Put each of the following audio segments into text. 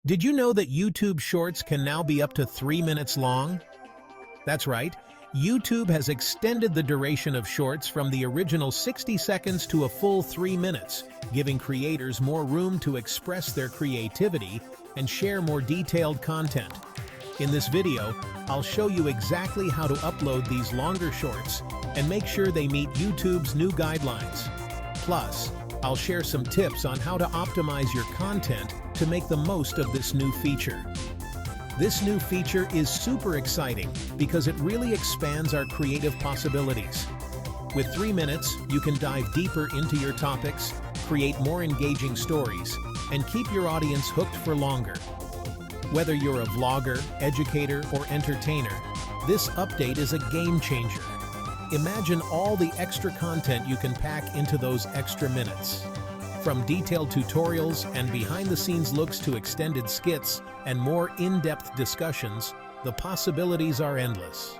Did you know that YouTube Shorts can now be up to 3 minutes long? That's right, YouTube has extended the duration of Shorts from the original 60 seconds to a full 3 minutes, giving creators more room to express their creativity and share more detailed content. In this video, I'll show you exactly how to upload these longer shorts and make sure they meet YouTube's new guidelines. Plus, I'll share some tips on how to optimize your content to make the most of this new feature. This new feature is super exciting because it really expands our creative possibilities. With 3 minutes, you can dive deeper into your topics, create more engaging stories, and keep your audience hooked for longer. Whether you're a vlogger, educator, or entertainer, this update is a game changer. Imagine all the extra content you can pack into those extra minutes. From detailed tutorials and behind-the-scenes looks to extended skits and more in-depth discussions, the possibilities are endless.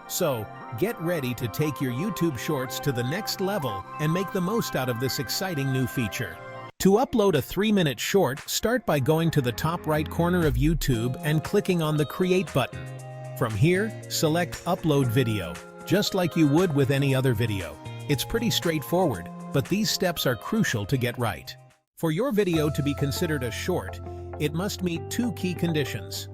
So, get ready to take your YouTube Shorts to the next level and make the most out of this exciting new feature. To upload a 3-minute short, start by going to the top right corner of YouTube and clicking on the Create button. From here, select Upload Video, just like you would with any other video. It's pretty straightforward, but these steps are crucial to get right. For your video to be considered a short, it must meet 2 key conditions.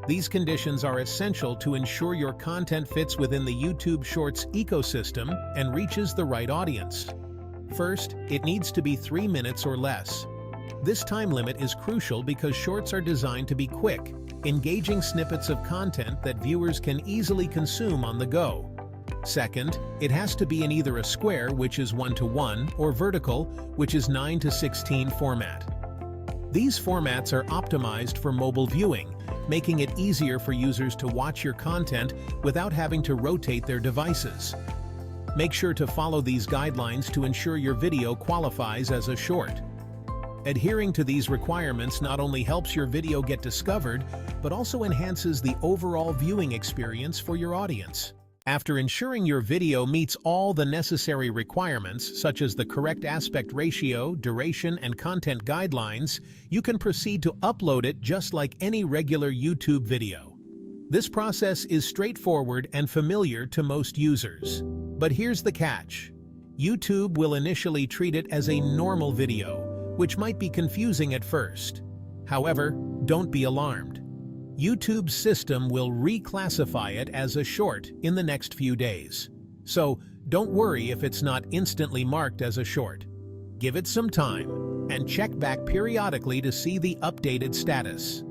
These conditions are essential to ensure your content fits within the YouTube Shorts ecosystem and reaches the right audience. First, it needs to be 3 minutes or less. This time limit is crucial because shorts are designed to be quick, engaging snippets of content that viewers can easily consume on the go. Second, it has to be in either a square, which is 1:1, or vertical, which is 9:16 format. These formats are optimized for mobile viewing, making it easier for users to watch your content without having to rotate their devices. Make sure to follow these guidelines to ensure your video qualifies as a short. Adhering to these requirements not only helps your video get discovered, but also enhances the overall viewing experience for your audience. After ensuring your video meets all the necessary requirements, such as the correct aspect ratio, duration, and content guidelines, you can proceed to upload it just like any regular YouTube video. This process is straightforward and familiar to most users. But here's the catch. YouTube will initially treat it as a normal video, which might be confusing at first. However, don't be alarmed. YouTube's system will reclassify it as a short in the next few days. So, don't worry if it's not instantly marked as a short. Give it some time, and check back periodically to see the updated status.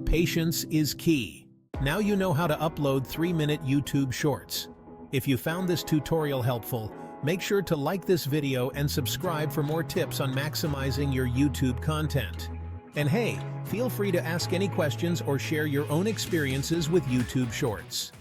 Patience is key. Now you know how to upload 3-minute YouTube Shorts. If you found this tutorial helpful, make sure to like this video and subscribe for more tips on maximizing your YouTube content. And hey, feel free to ask any questions or share your own experiences with YouTube Shorts.